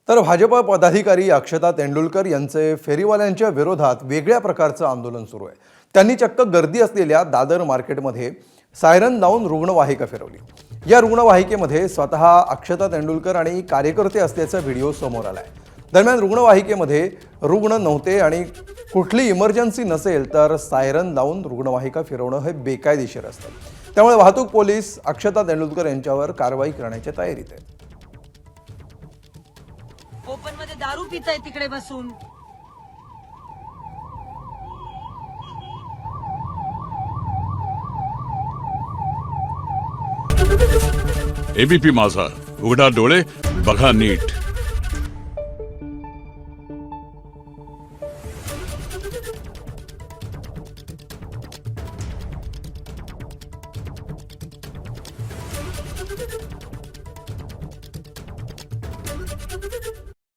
तर भाजप पदाधिकारी अक्षता तेंडुलकर यांचे फेरीवाल्यांच्या विरोधात वेगळ्या प्रकारचं आंदोलन सुरू आहे। त्यांनी चक्क गर्दी असलेल्या दादर मार्केटमध्ये सायरन लावून रुग्णवाहिका फिरवली। या रुग्णवाहिकेमध्ये स्वतः अक्षता तेंडुलकर आणि कार्यकर्ते असल्याचा व्हिडिओ समोर आलाय। दरम्यान रुग्णवाहिकेमध्ये रुग्ण नव्हते आणि कुठली इमर्जन्सी नसेल तर सायरन लावून रुग्णवाहिका फिरवणं हे बेकायदेशीर असतं। त्यामुळे वाहतूक पोलीस अक्षता तेंडुलकर यांच्यावर कारवाई करण्याच्या तयारीत आहेत। ओपन मध्ये दारू पिताय तिकडे बसून। एबीपी माझा, उघडा डोळे बघा नीट।